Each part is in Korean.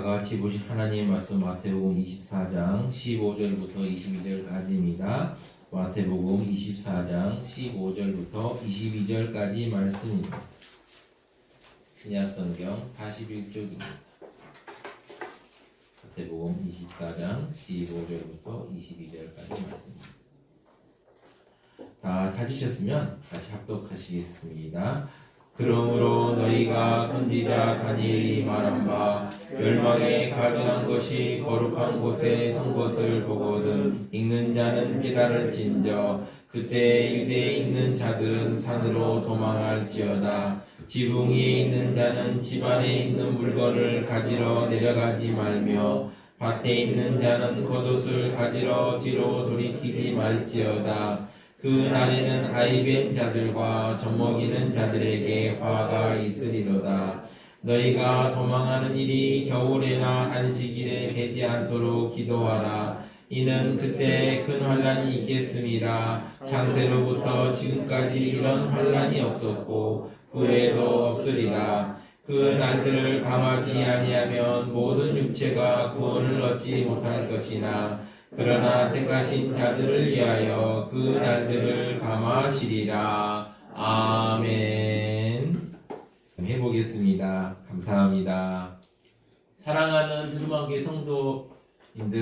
같이 보실 하나님의 말씀 마태복음 24장 15절부터 22절까지입니다. 마태복음 24장 15절부터 22절까지 말씀입니다. 신약성경 41쪽입니다. 마태복음 24장 15절부터 22절까지 말씀입니다. 다 찾으셨으면 같이 합독하시겠습니다. 그러므로 너희가 선지자 다니엘이 말한 바 멸망에 가증한 것이 거룩한 곳에 선 것을 보거든 읽는 자는 깨달을진저 그때 유대에 있는 자들은 산으로 도망할지어다. 지붕 위에 있는 자는 집 안에 있는 물건을 가지러 내려가지 말며 밭에 있는 자는 겉옷을 가지러 뒤로 돌이키지 말지어다. 그 날에는 아이벤 자들과 젖먹이는 자들에게 화가 있으리로다. 너희가 도망하는 일이 겨울에나 안식일에 되지 않도록 기도하라. 이는 그때 큰 환란이 있겠음이라. 창세로부터 지금까지 이런 환란이 없었고 후에도 없으리라. 그 날들을 감하지 아니하면 모든 육체가 구원을 얻지 못할 것이나 그러나 택하신 자들을 위하여 그 날들을 감하시리라. 아멘. 해보겠습니다. 감사합니다. 사랑하는 두루마교회 성도님들,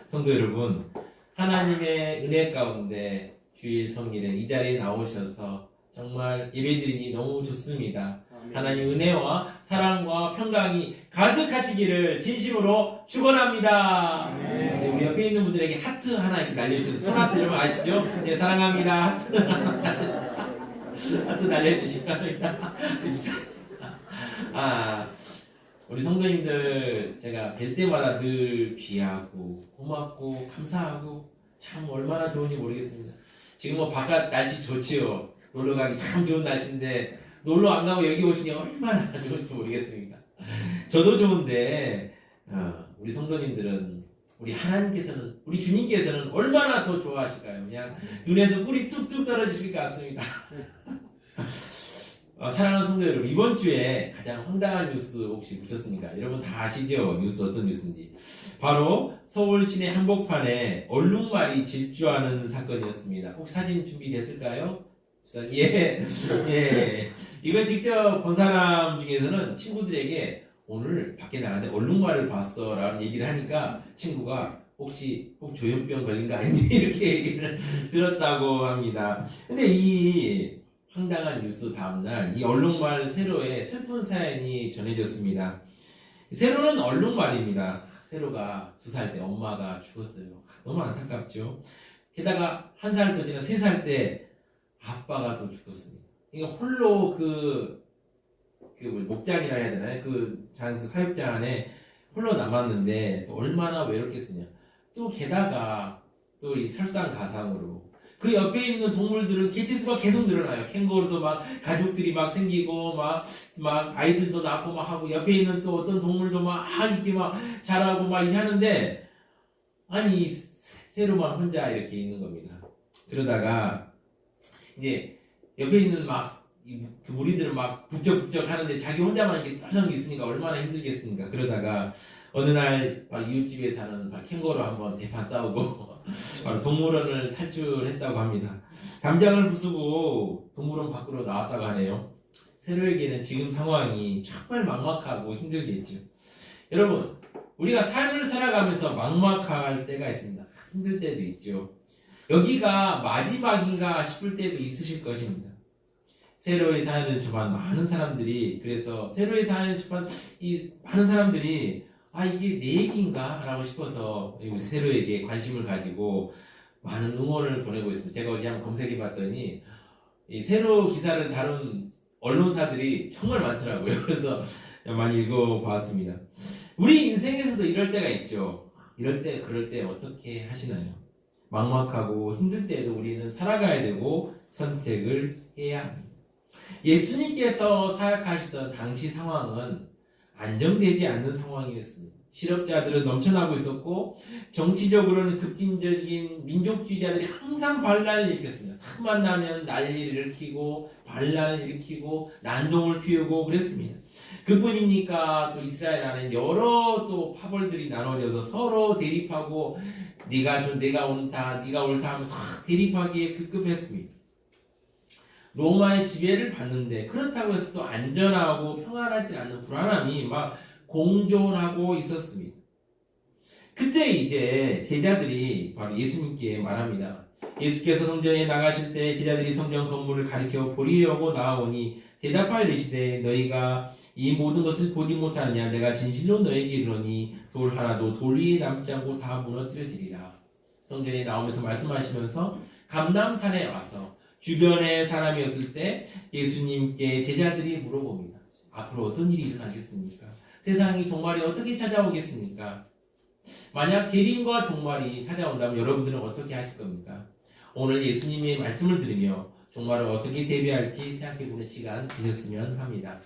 성도 여러분, 하나님의 은혜 가운데 주일 성일에 이 자리에 나오셔서 정말 예배드리니 너무 좋습니다. 하나님 은혜와 사랑과 평강이 가득하시기를 진심으로 축원합니다. 네, 우리 옆에 있는 분들에게 하트 하나 이렇게 날려주세요. 손하트 여러분 아시죠? 네, 사랑합니다. 하트 하트 날려주시기 바랍니다. 우리 성도님들 제가 뵐 때마다 늘 귀하고 고맙고 감사하고 참 얼마나 좋은지 모르겠습니다. 지금 뭐 바깥 날씨 좋지요. 놀러 가기 참 좋은 날씨인데 놀러 안 가고 여기 오시니 얼마나 좋은지 모르겠습니다. 저도 좋은데 우리 성도님들은 우리 하나님께서는 우리 주님께서는 얼마나 더 좋아하실까요? 그냥 눈에서 꿀이 뚝뚝 떨어지실 것 같습니다. 사랑하는 성도 여러분, 이번 주에 가장 황당한 뉴스 혹시 보셨습니까? 여러분 다 아시죠? 뉴스 어떤 뉴스인지. 바로 서울 시내 한복판에 얼룩말이 질주하는 사건이었습니다. 혹시 사진 준비됐을까요? 예. 이걸 직접 본 사람 중에서는 친구들에게 오늘 밖에 나가는데 얼룩말을 봤어 라는 얘기를 하니까 친구가 혹시 조현병 걸린 거 아닌지 이렇게 얘기를 들었다고 합니다. 근데 이 황당한 뉴스 다음날 이 얼룩말 세로에 슬픈 사연이 전해졌습니다. 세로는 얼룩말입니다. 세로가 2살 때 엄마가 죽었어요. 너무 안타깝죠. 게다가 1살 더 지나 3살 때 아빠가 또 죽었습니다. 이거 홀로 목장이라 해야 되나요? 그 장수 사육장 안에 홀로 남았는데 또 얼마나 외롭겠으냐. 또 게다가 또 이 설상가상으로 그 옆에 있는 동물들은 개체수가 계속 늘어나요. 캥거루도 막 가족들이 막 생기고 막 아이들도 낳고 막 하고 옆에 있는 또 어떤 동물도 막 이렇게 막 자라고 막 이렇게 하는데 아니 세로만 혼자 이렇게 있는 겁니다. 그러다가 이제 옆에 있는 그 무리들은 막 북적북적 하는데 자기 혼자만 이렇게 떨렁 있으니까 얼마나 힘들겠습니까? 그러다가 어느 날 이웃집에 사는 캥거루 한번 대판 싸우고 동물원을 탈출했다고 합니다. 담장을 부수고 동물원 밖으로 나왔다고 하네요. 세로에게는 지금 상황이 정말 막막하고 힘들겠죠. 여러분, 우리가 삶을 살아가면서 막막할 때가 있습니다. 힘들 때도 있죠. 여기가 마지막인가 싶을 때도 있으실 것입니다. 세로의 사연을 접한 많은 사람들이, 그래서 세로의 사연을 접한 이 많은 사람들이 이게 내 얘기인가? 라고 싶어서 세로에게 관심을 가지고 많은 응원을 보내고 있습니다. 제가 어제 한번 검색해 봤더니 이 세로 기사를 다룬 언론사들이 정말 많더라고요. 그래서 많이 읽어봤습니다. 우리 인생에서도 이럴 때가 있죠. 그럴 때 어떻게 하시나요? 막막하고 힘들 때에도 우리는 살아가야 되고 선택을 해야 합니다. 예수님께서 사역하시던 당시 상황은 안정되지 않는 상황이었습니다. 실업자들은 넘쳐나고 있었고 정치적으로는 급진적인 민족주의자들이 항상 반란을 일으켰습니다. 틈만 나면 난리를 일으키고 반란을 일으키고 난동을 피우고 그랬습니다. 그뿐입니까? 또 이스라엘 안에 여러 또 파벌들이 나눠져서 서로 대립하고 내가 옳다, 네가 옳다 하면서 대립하기에 급급했습니다. 로마의 지배를 받는데 그렇다고 해서 또 안전하고 평안하지 않는 불안함이 막 공존하고 있었습니다. 그때 이제 제자들이 바로 예수님께 말합니다. 예수께서 성전에 나가실 때 제자들이 성전 건물을 가리켜 보리려고 나아오니 대답하여 이르시되 너희가 이 모든 것을 보지 못하느냐 내가 진실로 너희에게 이르노니 돌 하나도 돌 위에 남지 않고 다 무너뜨려지리라. 성전에 나오면서 말씀하시면서 감람산에 와서 주변에 사람이 없을 때 예수님께 제자들이 물어봅니다. 앞으로 어떤 일이 일어나겠습니까? 세상이 종말이 어떻게 찾아오겠습니까? 만약 재림과 종말이 찾아온다면 여러분들은 어떻게 하실 겁니까? 오늘 예수님의 말씀을 들으며 종말을 어떻게 대비할지 생각해보는 시간 되셨으면 합니다.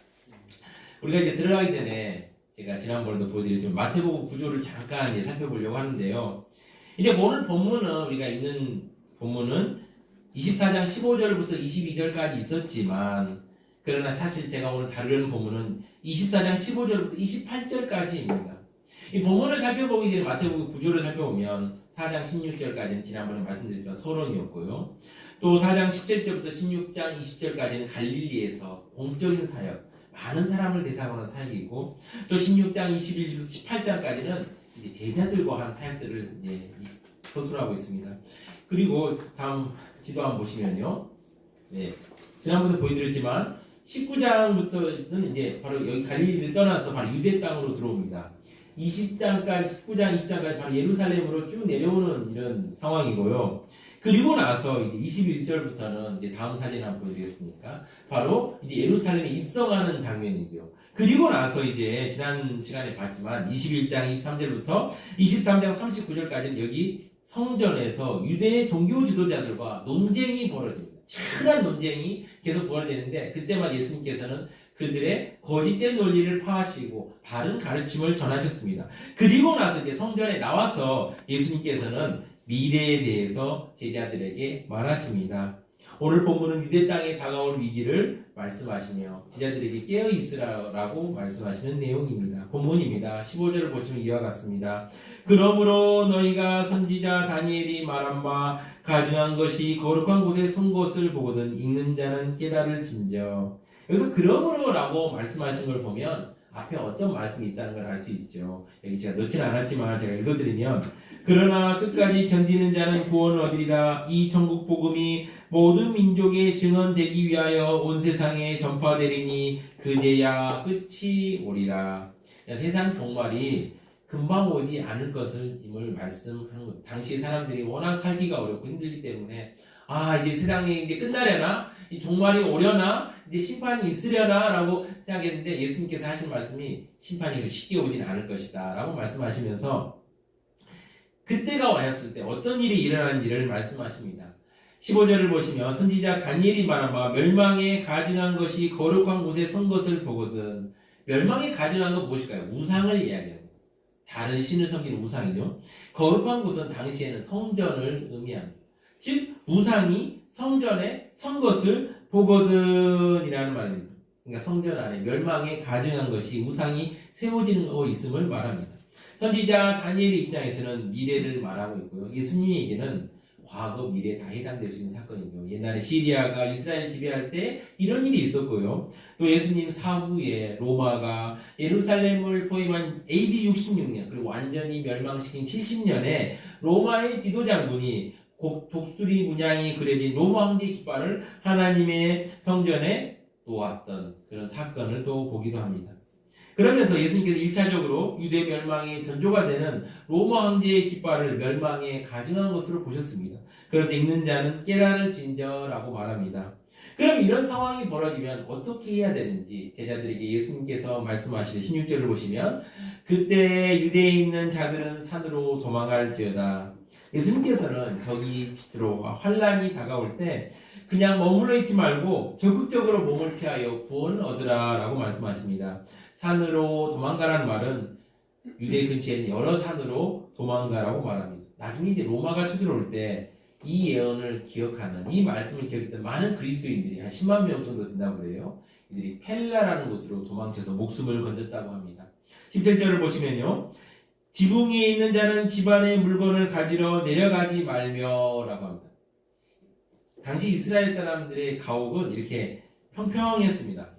우리가 이제 들어가기 전에 제가 지난번에도 보여드렸지만 마태복음 구조를 잠깐 이제 살펴보려고 하는데요. 이제 오늘 본문은 우리가 있는 본문은 24장 15절부터 22절까지 있었지만 그러나 사실 제가 오늘 다루려는 본문은 24장 15절부터 28절까지입니다. 이 본문을 살펴보기 전에 마태복음 구조를 살펴보면 4장 16절까지는 지난번에 말씀드렸지만 서론이었고요. 또 4장 17절부터 16장 20절까지는 갈릴리에서 공적인 사역, 많은 사람을 대상으로 한 사역이고 또 16장 21절부터 18장까지는 이제 제자들과 한 사역들을 이제 서술하고 있습니다. 그리고 다음 지도 한번 보시면요. 네, 지난번에 보여드렸지만 19장부터는 이제 바로 여기 갈릴리를 떠나서 바로 유대 땅으로 들어옵니다. 20장까지 19장 20장까지 바로 예루살렘으로 쭉 내려오는 이런 상황이고요. 그리고 나서 이제 21절부터는 이제 다음 사진 한번 보여드리겠습니까? 바로 이제 예루살렘에 입성하는 장면이죠. 그리고 나서 이제 지난 시간에 봤지만 21장 23절부터 23장 39절까지는 여기 성전에서 유대 종교 지도자들과 논쟁이 벌어집니다. 치열한 논쟁이 계속 벌어지는데 그때만 예수님께서는 그들의 거짓된 논리를 파하시고 바른 가르침을 전하셨습니다. 그리고 나서 이제 성전에 나와서 예수님께서는 미래에 대해서 제자들에게 말하십니다. 오늘 본문은 유대 땅에 다가올 위기를 말씀하시며 제자들에게 깨어 있으라고 말씀하시는 내용입니다. 본문입니다. 15절을 보시면 이와 같습니다. 그러므로 너희가 선지자 다니엘이 말한 바 가증한 것이 거룩한 곳에 선 것을 보거든 읽는 자는 깨달을진저. 여기서 그러므로라고 말씀하신 걸 보면 앞에 어떤 말씀이 있다는 걸 알 수 있죠. 여기 제가 넣지는 않았지만 제가 읽어드리면 그러나 끝까지 견디는 자는 구원을 얻으리라. 이 천국 복음이 모든 민족에 증언되기 위하여 온 세상에 전파되리니 그제야 끝이 오리라. 세상 종말이 금방 오지 않을 것을 임을 말씀하는 것. 당시 사람들이 워낙 살기가 어렵고 힘들기 때문에 이제 세상이 이제 끝나려나? 이 종말이 오려나? 이제 심판이 있으려나? 라고 생각했는데 예수님께서 하신 말씀이 심판이 쉽게 오진 않을 것이다 라고 말씀하시면서 그때가 왔을 때 어떤 일이 일어나는지를 말씀하십니다. 15절을 보시면 선지자 다니엘이 말한 바 멸망에 가증한 것이 거룩한 곳에 선 것을 보거든. 멸망에 가증한 건 무엇일까요? 우상을 이야기합니다. 다른 신을 섬기는 우상이죠. 거룩한 곳은 당시에는 성전을 의미합니다. 즉 우상이 성전에 선 것을 보거든이라는 말입니다. 그러니까 성전 안에 멸망에 가증한 것이 우상이 세워지는 거 있음을 말합니다. 선지자 다니엘의 입장에서는 미래를 말하고 있고요. 예수님에게는 과거, 미래 다 해당될 수 있는 사건이죠. 옛날에 시리아가 이스라엘 지배할 때 이런 일이 있었고요. 또 예수님 사후에 로마가 예루살렘을 포위한 AD 66년 그리고 완전히 멸망시킨 70년에 로마의 지도장군이 독수리 문양이 그려진 로마 황제의 깃발을 하나님의 성전에 놓았던 그런 사건을 또 보기도 합니다. 그러면서 예수님께서 1차적으로 유대 멸망의 전조가 되는 로마 황제의 깃발을 멸망에 가증한 것으로 보셨습니다. 그래서 읽는 자는 깨달을진저라고 말합니다. 그럼 이런 상황이 벌어지면 어떻게 해야 되는지 제자들에게 예수님께서 말씀하시는 16절을 보시면 그때 유대에 있는 자들은 산으로 도망할지어다. 예수님께서는 저기 들어와 환란이 다가올 때 그냥 머물러 있지 말고 적극적으로 몸을 피하여 구원을 얻으라 라고 말씀하십니다. 산으로 도망가라는 말은 유대 근처에 있는 여러 산으로 도망가라고 말합니다. 나중에 이제 로마가 쳐들어올 때 이 예언을 기억하는, 이 말씀을 기억했던 많은 그리스도인들이 한 10만 명 정도 된다고 그래요. 이들이 펠라라는 곳으로 도망쳐서 목숨을 건졌다고 합니다. 17절을 보시면요. 지붕 위에 있는 자는 집안의 물건을 가지러 내려가지 말며라고 합니다. 당시 이스라엘 사람들의 가옥은 이렇게 평평했습니다.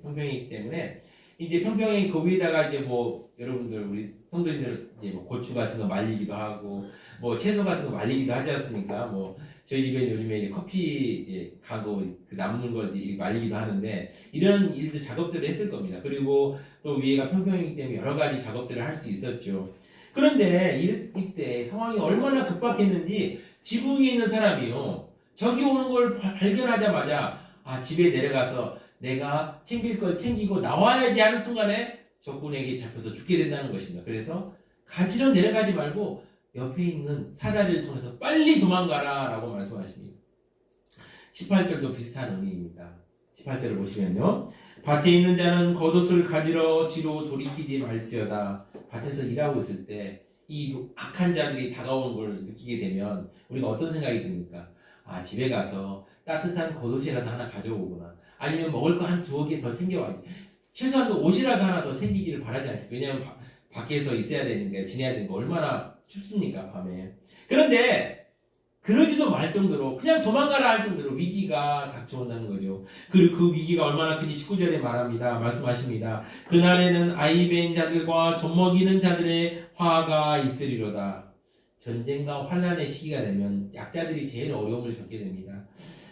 평평했기 때문에 이제 평평히 그 위에다가 이제 뭐 여러분들 우리 성도님들 이제 뭐 고추 같은 거 말리기도 하고 뭐 채소 같은 거 말리기도 하지 않습니까? 뭐 저희 집에 요즘에 이제 커피 이제 가고 그 남는 걸 이제 말리기도 하는데 이런 일들 작업들을 했을 겁니다. 그리고 또 위에가 평평이기 때문에 여러 가지 작업들을 할 수 있었죠. 그런데 이때 상황이 얼마나 급박했는지 지붕 위에 있는 사람이요. 저기 오는 걸 발견하자마자 집에 내려가서 내가 챙길 걸 챙기고 나와야지 하는 순간에 적군에게 잡혀서 죽게 된다는 것입니다. 그래서 가지러 내려가지 말고 옆에 있는 사다리를 통해서 빨리 도망가라 라고 말씀하십니다. 18절도 비슷한 의미입니다. 18절을 보시면요. 밭에 있는 자는 겉옷을 가지러 뒤로 돌이키지 말지어다. 밭에서 일하고 있을 때 이 악한 자들이 다가오는 걸 느끼게 되면 우리가 어떤 생각이 듭니까? 집에 가서 따뜻한 겉옷이라도 하나 가져오거나 아니면 먹을 거 한 두어 개 더 챙겨와야지. 최소한 옷이라도 하나 더 챙기기를 바라지 않겠죠. 왜냐하면 밖에서 있어야 되니까 지내야 되는 거 얼마나 춥습니까 밤에. 그런데 그러지도 말 정도로 그냥 도망가라 할 정도로 위기가 닥쳐온다는 거죠. 그리고 그 위기가 얼마나 큰지 19절에 말씀하십니다. 그날에는 아이 벤 자들과 젖먹이는 자들의 화가 있으리로다. 전쟁과 환란의 시기가 되면 약자들이 제일 어려움을 겪게 됩니다.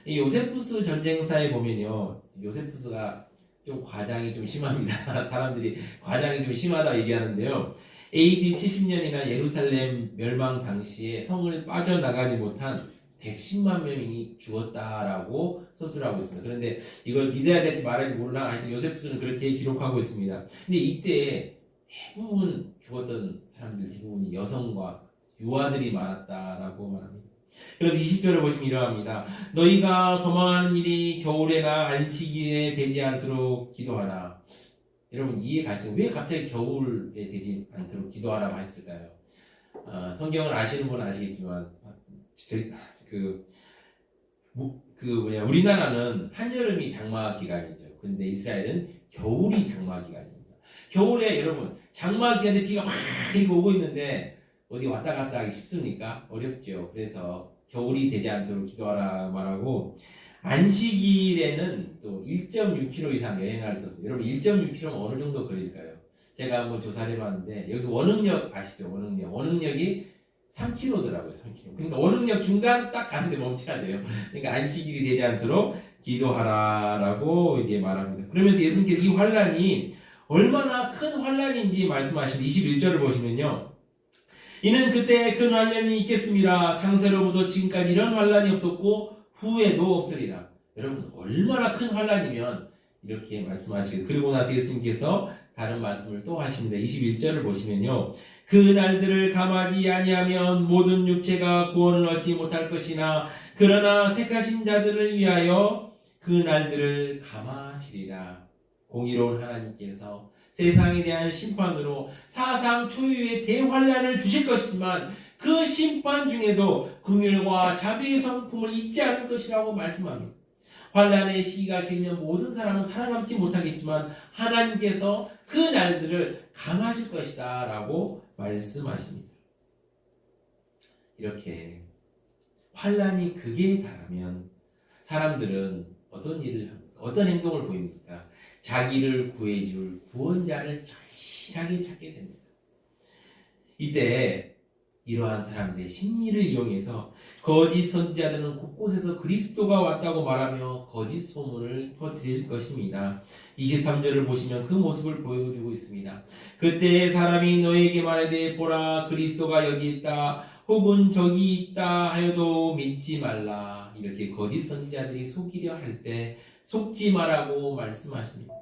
이 요세푸스 전쟁사에 보면요. 요세푸스가 좀 과장이 좀 심합니다. 사람들이 과장이 좀 심하다 얘기하는데요. AD 70년이나 예루살렘 멸망 당시에 성을 빠져나가지 못한 110만 명이 죽었다라고 서술하고 있습니다. 그런데 이걸 믿어야 될지 말아야 될지 모르나 하여튼 요세푸스는 그렇게 기록하고 있습니다. 근데 이때 대부분 죽었던 사람들 대부분이 여성과 유아들이 많았다라고 말합니다. 그래서 20절을 보시면 이러합니다. 너희가 도망하는 일이 겨울에나 안식일에 되지 않도록 기도하라. 여러분 이해 가시죠? 왜 갑자기 겨울에 되지 않도록 기도하라고 했을까요? 성경을 아시는 분은 아시겠지만 우리나라는 한여름이 장마 기간이죠. 근데 이스라엘은 겨울이 장마 기간입니다. 겨울에 여러분 장마 기간에 비가 막 이렇게 오고 있는데 어디 왔다 갔다 하기 쉽습니까? 어렵죠. 그래서 겨울이 되지 않도록 기도하라 말하고 안식일에는 또 1.6km 이상 여행할 수 없어요. 여러분 1.6km면 어느 정도 거리일까요? 제가 한번 조사를 해봤는데 여기서 원흥역 아시죠? 원흥역이 3km더라고요. 3km. 그러니까 원흥역 중간 딱 가는데 멈춰야 돼요. 그러니까 안식일이 되지 않도록 기도하라라고 이게 말합니다. 그러면서 예수님께서 이 환란이 얼마나 큰 환란인지 말씀하시는 21절을 보시면요. 이는 그때 큰 환란이 있겠습니다. 창세로부터 지금까지 이런 환란이 없었고 후에도 없으리라. 여러분 얼마나 큰 환란이면 이렇게 말씀하시고 그리고 나서 예수님께서 다른 말씀을 또 하십니다. 21절을 보시면요. 그 날들을 감하지 아니하면 모든 육체가 구원을 얻지 못할 것이나 그러나 택하신 자들을 위하여 그 날들을 감하시리라. 공의로운 하나님께서 세상에 대한 심판으로 사상 초유의 대환란을 주실 것이지만 그 심판 중에도 긍휼과 자비의 성품을 잊지 않을 것이라고 말씀합니다. 환란의 시기가 길면 모든 사람은 살아남지 못하겠지만 하나님께서 그 날들을 감하실 것이다 라고 말씀하십니다. 이렇게 환란이 극에 달하면 사람들은 어떤 일을 합니까? 어떤 행동을 보입니까? 자기를 구해줄 구원자를 절실하게 찾게 됩니다. 이때 이러한 사람들의 심리를 이용해서 거짓 선지자들은 곳곳에서 그리스도가 왔다고 말하며 거짓 소문을 퍼뜨릴 것입니다. 23절을 보시면 그 모습을 보여주고 있습니다. 그때 사람이 너에게 말하되 보라 그리스도가 여기 있다 혹은 저기 있다 하여도 믿지 말라. 이렇게 거짓 선지자들이 속이려 할 때 속지 말라고 말씀하십니다.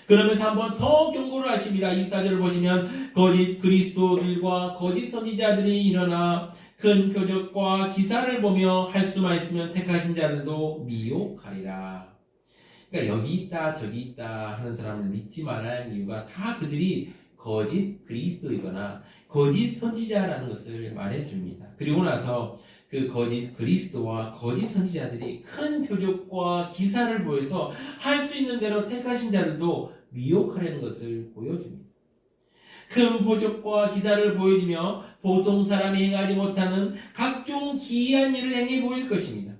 그러면서 한번 더 경고를 하십니다. 24절을 보시면 거짓 그리스도들과 거짓 선지자들이 일어나 큰 표적과 기사를 보며 할 수만 있으면 택하신 자들도 미혹하리라. 그러니까 여기 있다 저기 있다 하는 사람을 믿지 말아야 하는 이유가 다 그들이 거짓 그리스도이거나 거짓 선지자라는 것을 말해줍니다. 그리고 나서 그 거짓 그리스도와 거짓 선지자들이 큰 표적과 기사를 보여서 할 수 있는 대로 택하신 자들도 미혹하려는 것을 보여줍니다. 큰 표적과 기사를 보여주며 보통 사람이 행하지 못하는 각종 기이한 일을 행해 보일 것입니다.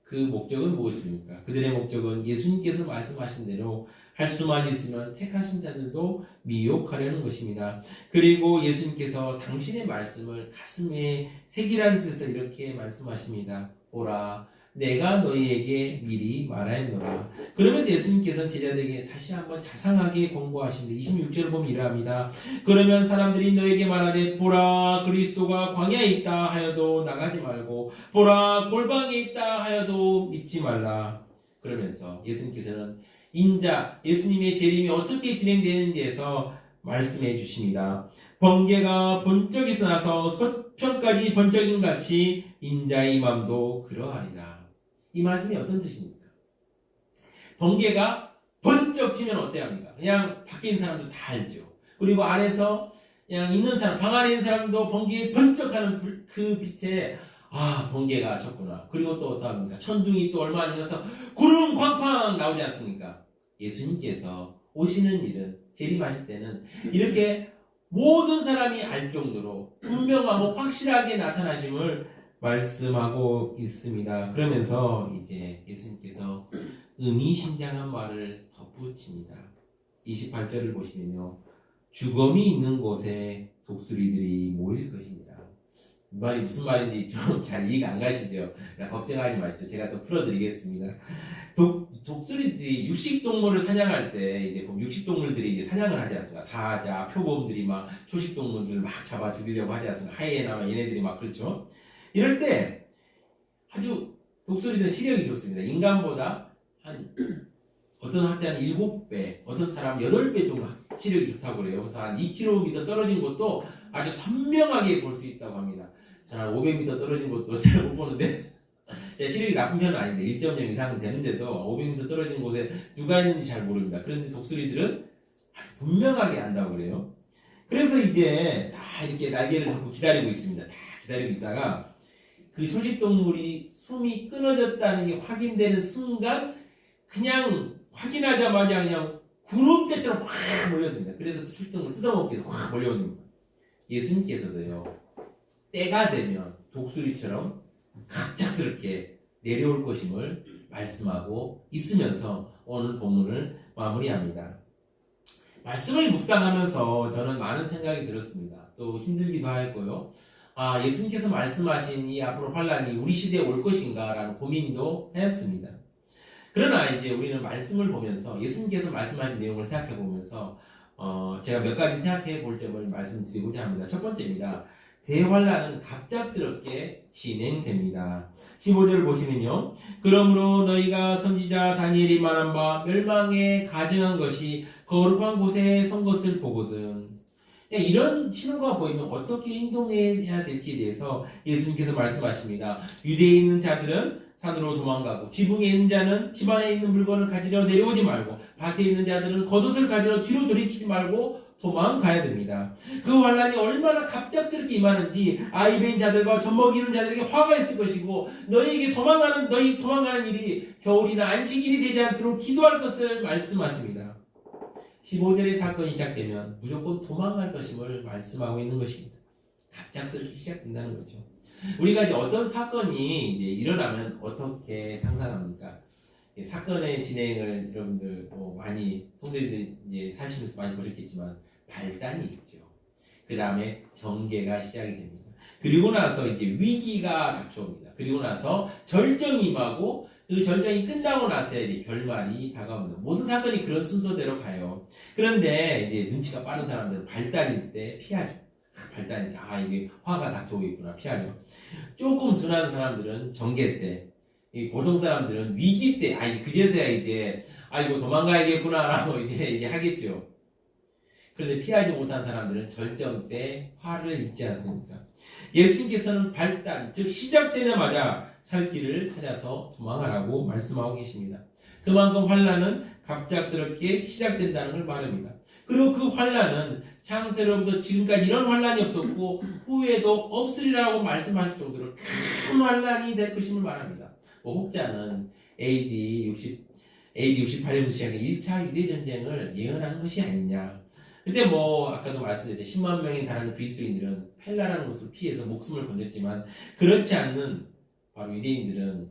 그 목적은 무엇입니까? 그들의 목적은 예수님께서 말씀하신 대로 할 수만 있으면 택하신 자들도 미혹하려는 것입니다. 그리고 예수님께서 당신의 말씀을 가슴에 새기라는 뜻에서 이렇게 말씀하십니다. 보라, 내가 너희에게 미리 말하였노라. 그러면서 예수님께서는 제자들에게 다시 한번 자상하게 권고하십니다. 26절을 보면 이러합니다. 그러면 사람들이 너에게 말하되 보라, 그리스도가 광야에 있다 하여도 나가지 말고 보라, 골방에 있다 하여도 믿지 말라. 그러면서 예수님께서는 인자, 예수님의 재림이 어떻게 진행되는지에서 말씀해 주십니다. 번개가 번쩍에서 나서 서편까지 번쩍인 같이 인자의 맘도 그러하리라. 이 말씀이 어떤 뜻입니까? 번개가 번쩍 치면 어때야 합니까? 그냥 밖에 있는 사람도 다 알죠. 그리고 안에서 그냥 있는 사람, 방 안에 있는 사람도 번개에 번쩍하는 그 빛에 아, 번개가 쳤구나. 그리고 또 어떠합니까? 천둥이 또 얼마 안 지나서 구름 광팡 나오지 않습니까? 예수님께서 오시는 일은 재림하실 때는 이렇게 모든 사람이 알 정도로 분명하고 확실하게 나타나심을 말씀하고 있습니다. 그러면서 이제 예수님께서 의미심장한 말을 덧붙입니다. 28절을 보시면요. 주검이 있는 곳에 독수리들이 모일 것입니다. 이 말이 무슨 말인지 좀 잘 이해가 안 가시죠? 걱정하지 마시죠. 제가 또 풀어드리겠습니다. 독수리들이 육식동물을 사냥할 때 이제 육식동물들이 이제 사냥을 하지 않습니까? 사자, 표범들이 막 초식동물들을 막 잡아 죽이려고 하지 않습니까? 하이에나 얘네들이 막 그렇죠. 이럴 때 아주 독수리들은 시력이 좋습니다. 인간보다 한 어떤 학자는 7배, 어떤 사람은 8배 정도 시력이 좋다고 그래요. 그래서 한 2km 떨어진 것도 아주 선명하게 볼 수 있다고 합니다. 저는 한 500m 떨어진 것도 잘 못 보는데 제 시력이 나쁜 편은 아닌데 1.0 이상은 되는데도 500m 떨어진 곳에 누가 있는지 잘 모릅니다. 그런데 독수리들은 아주 분명하게 안다고 그래요. 그래서 이제 다 이렇게 날개를 잡고 기다리고 있습니다. 다 기다리고 있다가 그 초식동물이 숨이 끊어졌다는 게 확인되는 순간 그냥 확인하자마자 그냥 구름대처럼 확 몰려듭니다. 그래서 그 초식동물 뜯어먹기 위해서 확 몰려옵니다. 예수님께서도요. 때가 되면 독수리처럼 갑작스럽게 내려올 것임을 말씀하고 있으면서 오늘 본문을 마무리합니다. 말씀을 묵상하면서 저는 많은 생각이 들었습니다. 또 힘들기도 했고요. 아, 예수님께서 말씀하신 이 앞으로 환란이 우리 시대에 올 것인가 라는 고민도 했습니다. 그러나 이제 우리는 말씀을 보면서 예수님께서 말씀하신 내용을 생각해 보면서 제가 몇 가지 생각해 볼 점을 말씀드리고자 합니다. 첫 번째입니다. 대환란은 갑작스럽게 진행됩니다. 15절을 보시면요. 그러므로 너희가 선지자 다니엘이 말한 바 멸망에 가증한 것이 거룩한 곳에 선 것을 보거든. 이런 신호가 보이면 어떻게 행동해야 될지에 대해서 예수님께서 말씀하십니다. 유대에 있는 자들은 산으로 도망가고 지붕에 있는 자는 집안에 있는 물건을 가지러 내려오지 말고 밭에 있는 자들은 겉옷을 가지러 뒤로 돌이키지 말고 도망가야 됩니다. 그 환란이 얼마나 갑작스럽게 임하는지 아이벤 자들과 젖먹이 이는 자들에게 화가 있을 것이고 너희 도망가는 일이 겨울이나 안식일이 되지 않도록 기도할 것을 말씀하십니다. 15절의 사건이 시작되면 무조건 도망갈 것임을 말씀하고 있는 것입니다. 갑작스럽게 시작된다는 거죠. 우리가 이제 어떤 사건이 이제 일어나면 어떻게 상상합니까? 사건의 진행을 여러분들 많이 성도님들이 이제 사시면서 많이 보셨겠지만 발단이 있죠. 그 다음에 경계가 시작이 됩니다. 그리고 나서 이제 위기가 닥쳐옵니다. 그리고 나서 절정이 임하고 그 절정이 끝나고 나서 이제 결말이 다가옵니다. 모든 사건이 그런 순서대로 가요. 그런데 이제 눈치가 빠른 사람들은 발단일 때 피하죠. 발단이니까 이게 화가 닥쳐오고 있구나 피하죠. 조금 둔한 사람들은 정계 때, 보통 사람들은 위기 때, 그제서야 이제 이거 도망가야겠구나라고 이제 하겠죠. 그런데 피하지 못한 사람들은 절정 때 화를 입지 않습니까? 예수님께서는 발단, 즉 시작되자마자 살 길을 찾아서 도망하라고 말씀하고 계십니다. 그만큼 환난은 갑작스럽게 시작된다는 걸 말합니다. 그리고 그 환난은 창세로부터 지금까지 이런 환난이 없었고 후에도 없으리라고 말씀하실 정도로 큰 환난이 될 것임을 말합니다. 혹자는 AD 68년부터 시작한 1차 유대전쟁을 예언한 것이 아니냐. 근데 아까도 말씀드렸죠. 10만 명에 달하는 그리스도인들은 펠라라는 곳을 피해서 목숨을 건졌지만 그렇지 않는 바로 유대인들은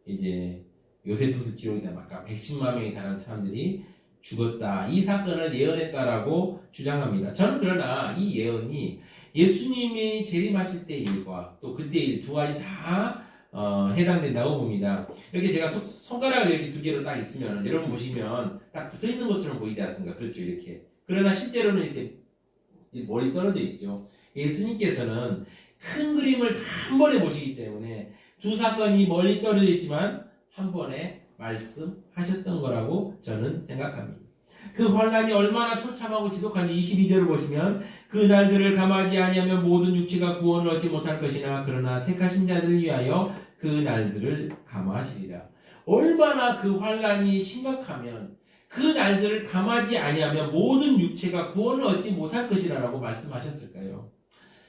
이제 요세푸스 기록이다. 아까 110만 명에 달하는 사람들이 죽었다. 이 사건을 예언했다라고 주장합니다. 저는 그러나 이 예언이 예수님이 재림하실 때 일과 또 그때 일 두 가지 다 해당된다고 봅니다. 이렇게 제가 손가락을 이렇게 두 개로 딱 있으면 여러분 보시면 딱 붙어 있는 것처럼 보이지 않습니까? 그렇죠, 이렇게. 그러나 실제로는 이렇게 멀리 떨어져 있죠. 예수님께서는 큰 그림을 다 한 번에 보시기 때문에 두 사건이 멀리 떨어져 있지만 한 번에 말씀하셨던 거라고 저는 생각합니다. 그 환란이 얼마나 처참하고 지독한지 22절을 보시면 그 날들을 감하지 아니하면 모든 육체가 구원을 얻지 못할 것이나 그러나 택하신 자들을 위하여 그 날들을 감하시리라. 얼마나 그 환란이 심각하면 그 날들을 감하지 아니하면 모든 육체가 구원을 얻지 못할 것이라고 말씀하셨을까요?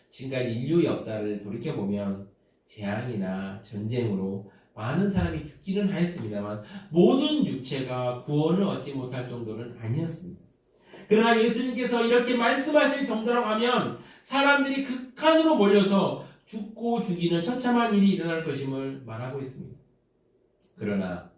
지금까지 인류 역사를 돌이켜보면 재앙이나 전쟁으로 많은 사람이 죽기는 하였습니다만 모든 육체가 구원을 얻지 못할 정도는 아니었습니다. 그러나 예수님께서 이렇게 말씀하실 정도라고 하면 사람들이 극한으로 몰려서 죽고 죽이는 처참한 일이 일어날 것임을 말하고 있습니다. 그러나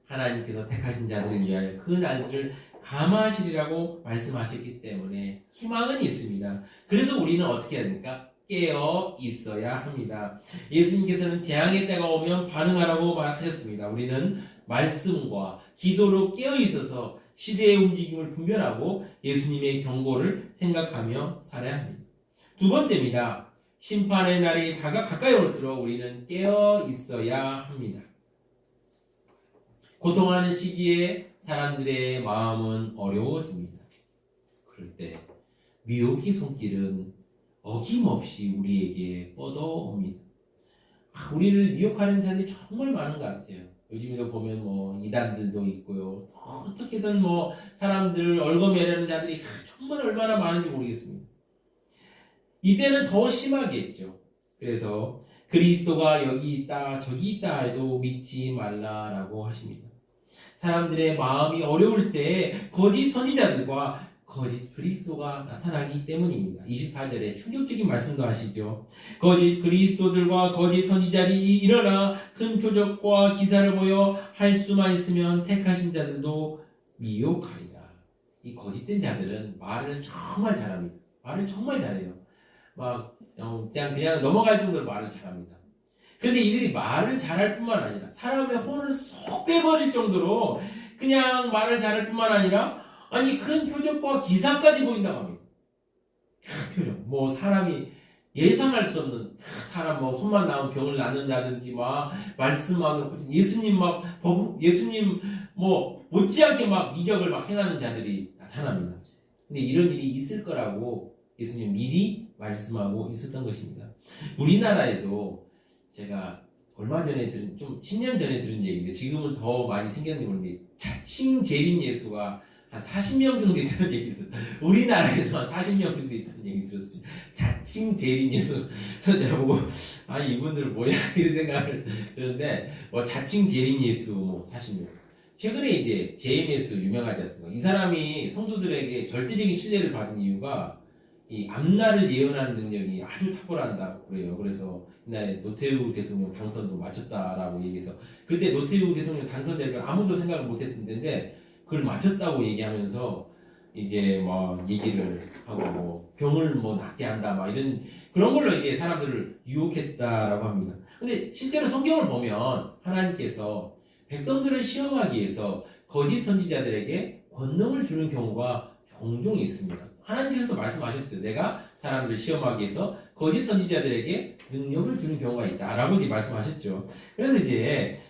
하나님께서 택하신 자들을 위하여 그 날들을 감하시리라고 말씀하셨기 때문에 희망은 있습니다. 그래서 우리는 어떻게 해야 됩니까? 깨어 있어야 합니다. 예수님께서는 재앙의 때가 오면 반응하라고 말하셨습니다. 우리는 말씀과 기도로 깨어 있어서 시대의 움직임을 분별하고 예수님의 경고를 생각하며 살아야 합니다. 두 번째입니다. 심판의 날이 가까이 올수록 우리는 깨어 있어야 합니다. 고통하는 시기에 사람들의 마음은 어려워집니다. 그럴 때 미혹의 손길은 어김없이 우리에게 뻗어옵니다. 우리를 미혹하는 자들이 정말 많은 것 같아요. 요즘에도 보면 이단들도 있고요. 어떻게든 사람들을 얽어매려는 자들이 정말 얼마나 많은지 모르겠습니다. 이때는 더 심하겠죠. 그래서 그리스도가 여기 있다 저기 있다 해도 믿지 말라라고 하십니다. 사람들의 마음이 어려울 때 거짓 선지자들과 거짓 그리스도가 나타나기 때문입니다. 24절에 충격적인 말씀도 하시죠. 거짓 그리스도들과 거짓 선지자들이 일어나 큰 표적과 기사를 보여 할 수만 있으면 택하신 자들도 미혹하리라. 이 거짓된 자들은 말을 정말 잘합니다. 말을 정말 잘해요. 그냥 넘어갈 정도로 말을 잘합니다. 그런데 이들이 말을 잘할 뿐만 아니라 사람의 혼을 쏙 빼버릴 정도로 그냥 말을 잘할 뿐만 아니라 큰 표적과 기사까지 보인다고 합니다. 큰 표적. 사람이 예상할 수 없는 사람 손만 나오면 병을 낫는다든지 말씀하는 예수님 예수님 못지않게 이적을 행하는 자들이 나타납니다. 근데 이런 일이 있을 거라고 예수님 미리 말씀하고 있었던 것입니다. 우리나라에도 제가 얼마 전에 좀 10년 전에 들은 얘기인데 지금은 더 많이 생겼는지 모르는데 자칭 재림 예수가 한 40명 정도 있다는 얘기를 들었어요. 우리나라에서 한 40명 정도 있다는 얘기 들었어요. 자칭 재림 예수. 그래서 제가 보고 이분들은 뭐야 이런 생각을 들었는데 자칭 재림 예수 40명. 최근에 이제 JMS 유명하지 않습니까? 이 사람이 성도들에게 절대적인 신뢰를 받은 이유가 이 앞날을 예언하는 능력이 아주 탁월한다고 그래요. 그래서 옛날에 노태우 대통령 당선도 맞췄다라고 얘기해서 그때 노태우 대통령 당선될 걸 아무도 생각을 못했던 데인데 그걸 맞췄다고 얘기하면서 이제 얘기를 하고 병을 낫게 한다 이런 그런 걸로 이제 사람들을 유혹했다라고 합니다. 근데 실제로 성경을 보면 하나님께서 백성들을 시험하기 위해서 거짓 선지자들에게 권능을 주는 경우가 종종 있습니다. 하나님께서도 말씀하셨어요. 내가 사람들을 시험하기 위해서 거짓 선지자들에게 능력을 주는 경우가 있다라고 이제 말씀하셨죠. 그래서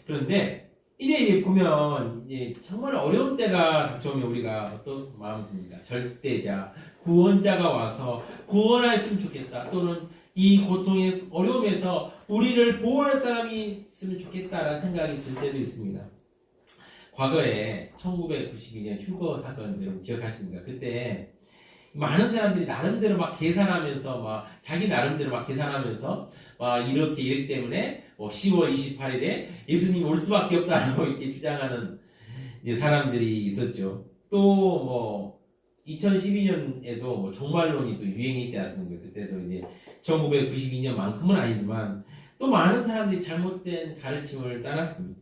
그런데 이제 보면 이제 정말 어려운 때가 닥쳐오면 우리가 어떤 마음이 듭니까? 절대자, 구원자가 와서 구원하였으면 좋겠다. 또는 이 고통의 어려움에서 우리를 보호할 사람이 있으면 좋겠다라는 생각이 들 때도 있습니다. 과거에 1992년 휴거 사건 여러분 기억하십니까? 그때 많은 사람들이 나름대로 막 계산하면서 막 자기 나름대로 막 계산하면서 막 이렇기 때문에 뭐 10월 28일에 예수님 올 수밖에 없다고 이렇게 주장하는 이제 사람들이 있었죠. 또 뭐 2012년에도 뭐 종말론이 또 유행했지 않습니까? 그때도 이제 1992년만큼은 아니지만 또 많은 사람들이 잘못된 가르침을 따랐습니다.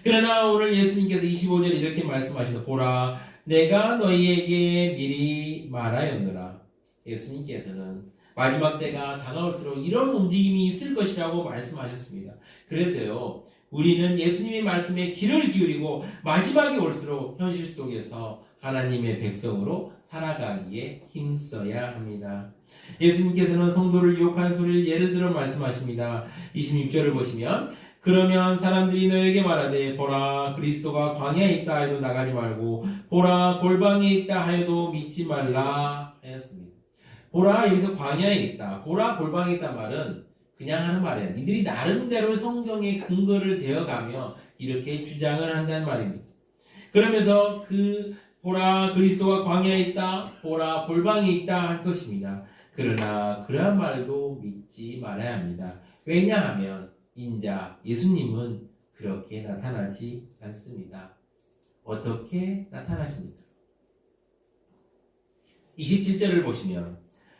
그러나 오늘 예수님께서 25절에 이렇게 말씀하시는 보라 내가 너희에게 미리 말하였노라. 예수님께서는 마지막 때가 다가올수록 이런 움직임이 있을 것이라고 말씀하셨습니다. 그래서요 우리는 예수님의 말씀에 귀를 기울이고 마지막이 올수록 현실 속에서 하나님의 백성으로 살아가기에 힘써야 합니다. 예수님께서는 성도를 유혹하는 소리를 예를 들어 말씀하십니다. 26절을 보시면 그러면 사람들이 너에게 말하되 보라 그리스도가 광야에 있다 하여도 나가지 말고 보라 골방에 있다 하여도 믿지 말라 하였습니다. 보라 여기서 광야에 있다 보라 골방에 있다 말은 그냥 하는 말이에요. 이들이 나름대로 성경의 근거를 대어가며 이렇게 주장을 한다는 말입니다. 그러면서 그 보라 그리스도가 광야에 있다 보라 골방에 있다 할 것입니다. 그러나 그러한 말도 믿지 말아야 합니다. 왜냐하면 인자 예수님은 그렇게 나타나지 않습니다. 어떻게 나타나십니까? 27절을 보시면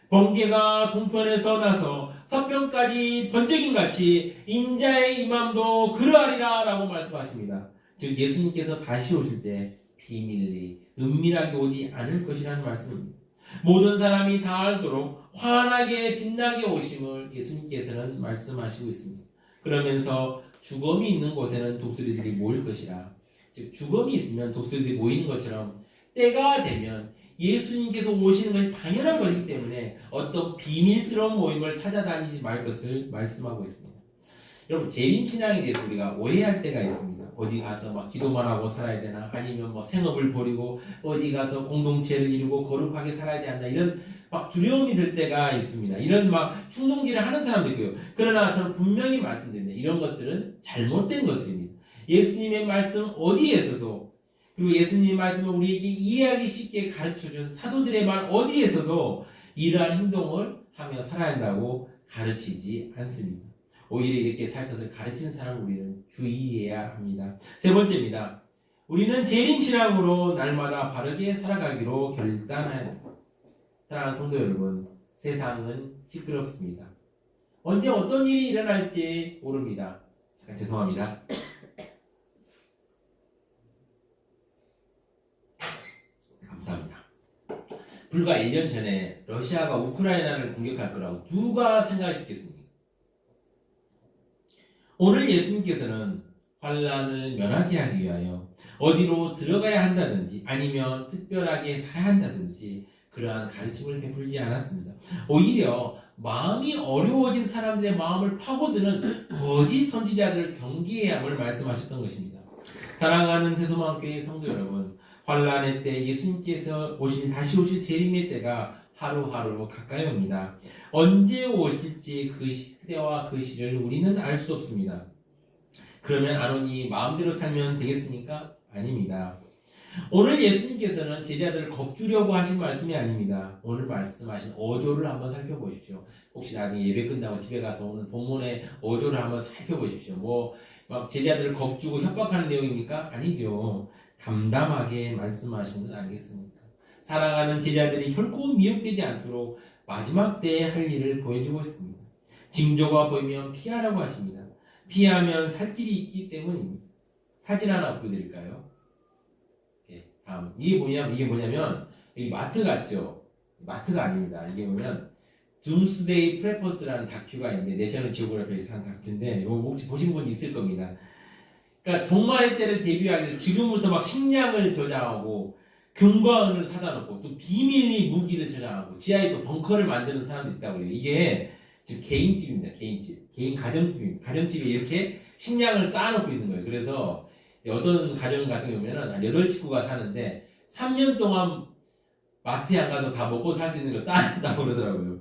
번개가 동편에서 나서 서편까지 번쩍임같이 인자의 임함도 그러하리라 라고 말씀하십니다. 즉 예수님께서 다시 오실 때 비밀리 은밀하게 오지 않을 것이라는 말씀입니다. 모든 사람이 다 알도록 환하게 빛나게 오심을 예수님께서는 말씀하시고 있습니다. 그러면서 죽음이 있는 곳에는 독수리들이 모일 것이라. 즉 죽음이 있으면 독수리들이 모이는 것처럼 때가 되면 예수님께서 오시는 것이 당연한 것이기 때문에 어떤 비밀스러운 모임을 찾아다니지 말 것을 말씀하고 있습니다. 여러분 재림신앙에 대해서 우리가 오해할 때가 있습니다. 어디 가서 막 기도만 하고 살아야 되나 아니면 뭐 생업을 버리고 어디 가서 공동체를 이루고 거룩하게 살아야 되나 이런 막 두려움이 들 때가 있습니다. 이런 막 충동질을 하는 사람도 있고요. 그러나 저는 분명히 말씀드립니다. 이런 것들은 잘못된 것들입니다. 예수님의 말씀 어디에서도 그리고 예수님의 말씀을 우리에게 이해하기 쉽게 가르쳐준 사도들의 말 어디에서도 이러한 행동을 하며 살아야 한다고 가르치지 않습니다. 오히려 이렇게 살 것을 가르치는 사람을 우리는 주의해야 합니다. 세 번째입니다. 우리는 재림신앙으로 날마다 바르게 살아가기로 결단해야 합니다. 사랑하는 성도 여러분, 세상은 시끄럽습니다. 언제 어떤 일이 일어날지 모릅니다. 잠깐 죄송합니다. 감사합니다. 불과 1년 전에 러시아가 우크라이나를 공격할 거라고 누가 생각했겠습니까? 오늘 예수님께서는 환난을 면하게 하기 위하여 어디로 들어가야 한다든지 아니면 특별하게 살아야 한다든지 그러한 가르침을 베풀지 않았습니다. 오히려 마음이 어려워진 사람들의 마음을 파고드는 거짓 선지자들을 경계해야 함을 말씀하셨던 것입니다. 사랑하는 새소망교회 성도 여러분, 환난의 때 예수님께서 다시 오실 재림의 때가 하루하루 가까이 옵니다. 언제 오실지 그 시대와 그 시를 우리는 알 수 없습니다. 그러면 아론이 마음대로 살면 되겠습니까? 아닙니다. 오늘 예수님께서는 제자들을 겁주려고 하신 말씀이 아닙니다. 오늘 말씀하신 어조를 한번 살펴보십시오. 혹시 나중에 예배 끝나고 집에 가서 오늘 본문의 어조를 한번 살펴보십시오. 막 제자들을 겁주고 협박하는 내용입니까? 아니죠. 담담하게 말씀하시는 건 아니겠습니까? 사랑하는 제자들이 결코 미혹되지 않도록 마지막 때에 할 일을 보여주고 있습니다. 징조가 보이면 피하라고 하십니다. 피하면 살 길이 있기 때문입니다. 사진 하나 보여드릴까요? 예, 다음. 이게 뭐냐면, 여기 마트 같죠? 마트가 아닙니다. 이게 뭐냐면, 둠스데이 프레퍼스라는 다큐가 있는데, 내셔널 지오그래피에서 한 다큐인데, 이거 혹시 보신 분 있을 겁니다. 그러니까 종말의 때를 대비하기 위해서 지금부터 막 식량을 저장하고, 금과 은을 사다 놓고, 또 비밀리 무기를 저장하고, 지하에 또 벙커를 만드는 사람도 있다고 해요. 이게 지금 개인집입니다. 개인집. 개인 가정집입니다. 가정집에 이렇게 식량을 쌓아놓고 있는 거예요. 그래서 어떤 가정 같은 경우에는 한 8식구가 사는데 3년 동안 마트에 안 가도 다 먹고 살 수 있는 걸 쌓아놨다고 그러더라고요.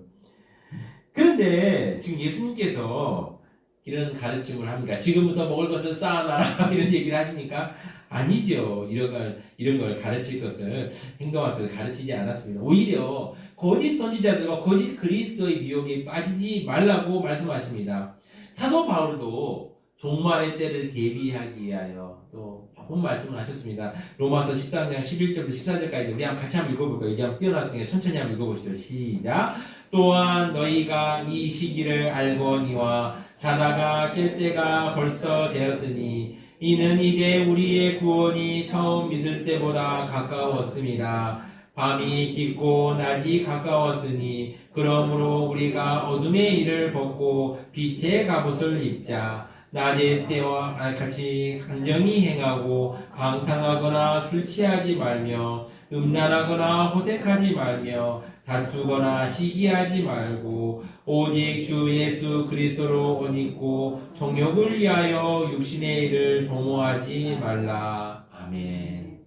그런데 지금 예수님께서 이런 가르침을 합니까? 지금부터 먹을 것을 쌓아놔라 이런 얘기를 하십니까? 아니죠. 이런 걸 가르칠 것을 행동할 것을 가르치지 않았습니다. 오히려 거짓 선지자들과 거짓 그리스도의 미혹에 빠지지 말라고 말씀하십니다. 사도 바울도 종말의 때를 대비하기 위하여 또 좋은 말씀을 하셨습니다. 로마서 14장 11절부터 14절까지 우리 같이 한번 읽어볼까요? 이게 한번 뛰어났으니까 천천히 한번 읽어보시죠. 시작. 또한 너희가 이 시기를 알거니와 자다가 깰 때가 벌써 되었으니 이는 이제 우리의 구원이 처음 믿을 때보다 가까웠습니다. 밤이 깊고 낮이 가까웠으니 그러므로 우리가 어둠의 일을 벗고 빛의 갑옷을 입자. 낮의 때와 같이 간정히 행하고 방탕하거나 술 취하지 말며 음란하거나 호색하지 말며 다투거나 시기하지 말고 오직 주 예수 그리스도로 옷 입고 정욕을 위하여 육신의 일을 도모하지 말라. 아멘.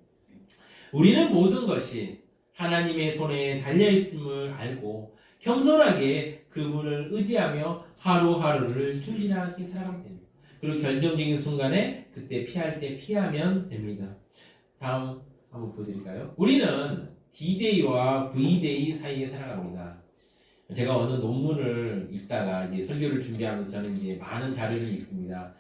우리는 모든 것이 하나님의 손에 달려있음을 알고 겸손하게 그분을 의지하며 하루하루를 충실하게 살아가면 됩니다. 그리고 결정적인 순간에 그때 피할 때 피하면 됩니다. 다음 한번 보여드릴까요? 우리는 D-Day와 V-Day 사이에 살아갑니다. 제가 어느 논문을 읽다가 이제 설교를 준비하면서 저는 이제 많은 자료를 읽습니다.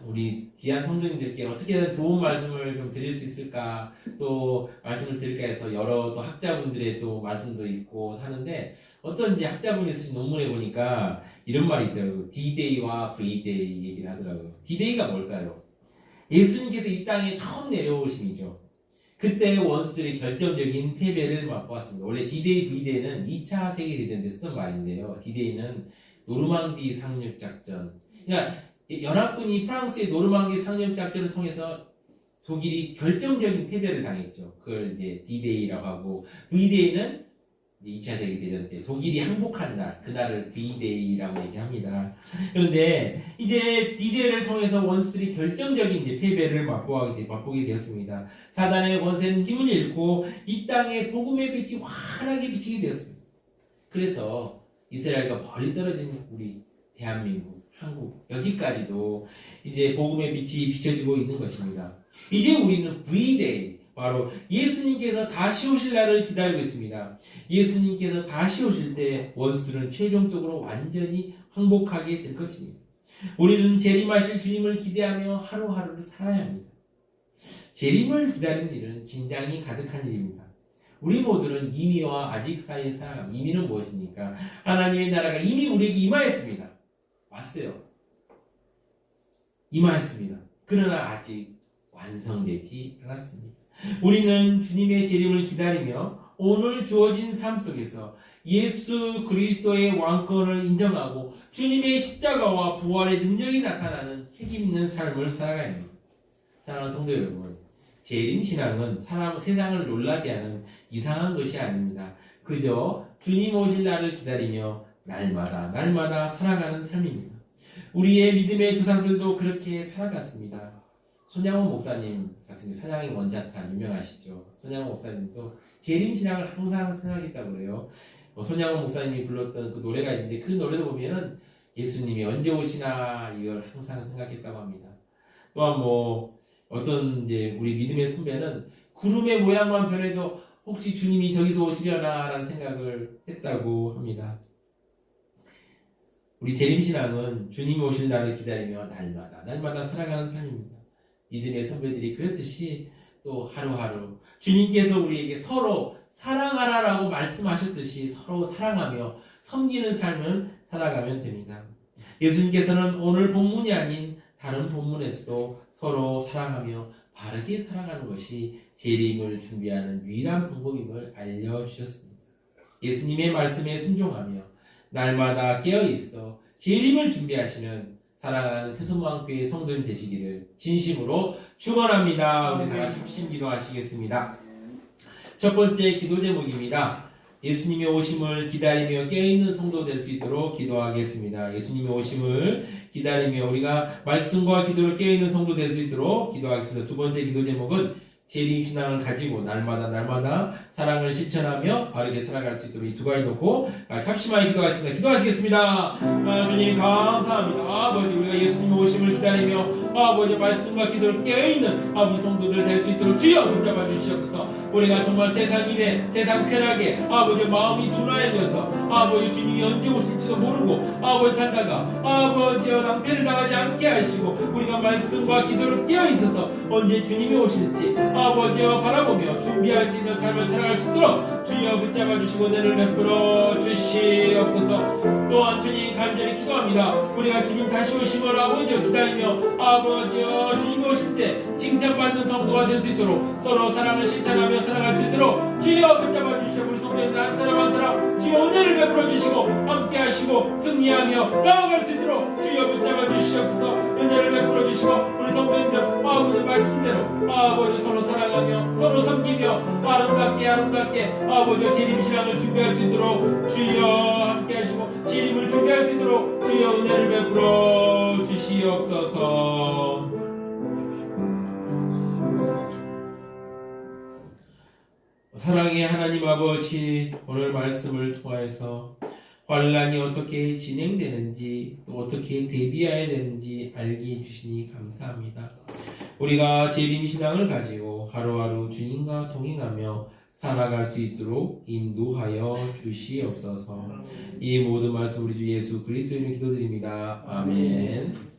우리 귀한 성도님들께 어떻게 좋은 말씀을 좀 드릴 수 있을까, 또 말씀을 드릴까 해서 여러 또 학자분들의 또 말씀도 있고 하는데, 어떤 이제 학자분이 쓰신 논문에 보니까 이런 말이 있더라고요. D-Day와 V-Day 얘기를 하더라고요. D-Day가 뭘까요? 예수님께서 이 땅에 처음 내려오심이죠. 그때 원수들의 결정적인 패배를 맛보았습니다. 원래 D-Day, V-Day는 2차 세계대전 때 쓰던 말인데요. D-Day는 노르망디 상륙작전. 그러니까 연합군이 프랑스의 노르망디 상륙작전을 통해서 독일이 결정적인 패배를 당했죠. 그걸 이제 D-Day라고 하고, V-Day는 2차 세계대전 때 독일이 항복한 날, 그날을 V-Day라고 얘기합니다. 그런데 이제 D-Day를 통해서 원수들이 결정적인 이제 패배를 맛보게 되었습니다. 사단의 권세는 힘을 잃고 이 땅에 복음의 빛이 환하게 비치게 되었습니다. 그래서 이스라엘과 멀리 떨어진 우리 대한민국, 한국, 여기까지도 이제 복음의 빛이 비춰지고 있는 것입니다. 이제 우리는 V-Day, 바로 예수님께서 다시 오실 날을 기다리고 있습니다. 예수님께서 다시 오실 때 원수들은 최종적으로 완전히 항복하게 될 것입니다. 우리는 재림하실 주님을 기대하며 하루하루를 살아야 합니다. 재림을 기다리는 일은 긴장이 가득한 일입니다. 우리 모두는 이미와 아직 사이에 살아갑니다. 이미는 무엇입니까? 하나님의 나라가 이미 우리에게 임하였습니다. 왔어요. 임하였습니다. 그러나 아직 완성되지 않았습니다. 우리는 주님의 재림을 기다리며 오늘 주어진 삶 속에서 예수 그리스도의 왕권을 인정하고 주님의 십자가와 부활의 능력이 나타나는 책임있는 삶을 살아가야 합니다. 사랑하는 성도 여러분, 재림신앙은 세상을 놀라게 하는 이상한 것이 아닙니다. 그저 주님 오실 날을 기다리며 날마다 살아가는 삶입니다. 우리의 믿음의 조상들도 그렇게 살아갔습니다. 손양원 목사님 같은 게 사장의 원자탄 유명하시죠. 손양원 목사님도 재림신앙을 항상 생각했다고 그래요. 손양원 목사님이 불렀던 그 노래가 있는데 그 노래도 보면은 예수님이 언제 오시나 이걸 항상 생각했다고 합니다. 또한 어떤 이제 우리 믿음의 선배는 구름의 모양만 변해도 혹시 주님이 저기서 오시려나라는 생각을 했다고 합니다. 우리 재림신앙은 주님이 오실 날을 기다리며 날마다 살아가는 삶입니다. 믿음의 선배들이 그렇듯이 또 하루하루 주님께서 우리에게 서로 사랑하라라고 말씀하셨듯이 서로 사랑하며 섬기는 삶을 살아가면 됩니다. 예수님께서는 오늘 본문이 아닌 다른 본문에서도 서로 사랑하며 바르게 살아가는 것이 재림을 준비하는 유일한 방법임을 알려주셨습니다. 예수님의 말씀에 순종하며 날마다 깨어있어 재림을 준비하시는 사랑하는 새손마음교회 성도님 되시기를 진심으로 축원합니다. 우리 다 같이 합심 기도하시겠습니다. 첫 번째 기도 제목입니다. 예수님의 오심을 기다리며 깨어있는 성도 될 수 있도록 기도하겠습니다. 예수님의 오심을 기다리며 우리가 말씀과 기도를 깨어있는 성도 될 수 있도록 기도하겠습니다. 두 번째 기도 제목은 재림신앙을 가지고 날마다 사랑을 실천하며 바르게 살아갈 수 있도록 이 두 가지 놓고 합심하게 기도하겠습니다. 기도하시겠습니다. 주님 감사합니다. 아버지, 우리가 예수님 오심을 기다리며 아버지 말씀과 기도를 깨어있는 아버지 성도들 될 수 있도록 주여 붙잡아 주시옵소서. 우리가 정말 세상 일에 세상 쾌락에 아버지 마음이 둔화해져서 아버지 주님이 언제 오실지도 모르고 아버지 살다가 아버지 낭패를 당하지 않게 하시고 우리가 말씀과 기도를 깨어있어서 언제 주님이 오실지 아버지와 바라보며 준비할 수 있는 삶을 살아갈 수 있도록 주여 붙잡아 주시고 은혜를 베풀어 주시옵소서. 또한 주님 간절히 기도합니다. 우리가 주님 다시 오심을 아버지여 기다리며 아버지여 주님 오실 때 칭찬받는 성도가 될 수 있도록 서로 사랑을 실천하며 살아갈 수 있도록 주여 붙잡아 주시고 우리 성도들 한 사람 한 사람 주여 은혜를 베풀어 주시고 함께 하시고 승리하며 나아갈 수 있도록 주여 붙잡아 주시옵소서. 은혜를 베풀어 주시고 우리 성도님들 아버지 말씀대로 아버지 서로 사랑하며 서로 섬기며 아름답게 아버지 재림신앙을 준비할 수 있도록 주여 함께 하시고 재림을 준비할 수 있도록 주여 은혜를 베풀어 주시옵소서. 사랑의 하나님 아버지, 오늘 말씀을 통하여서 환란이 어떻게 진행되는지 또 어떻게 대비해야 되는지 알게 해주시니 감사합니다. 우리가 재림신앙을 가지고 하루하루 주님과 동행하며 살아갈 수 있도록 인도하여 주시옵소서. 이 모든 말씀 우리 주 예수 그리스도의 이름으로 기도드립니다. 아멘.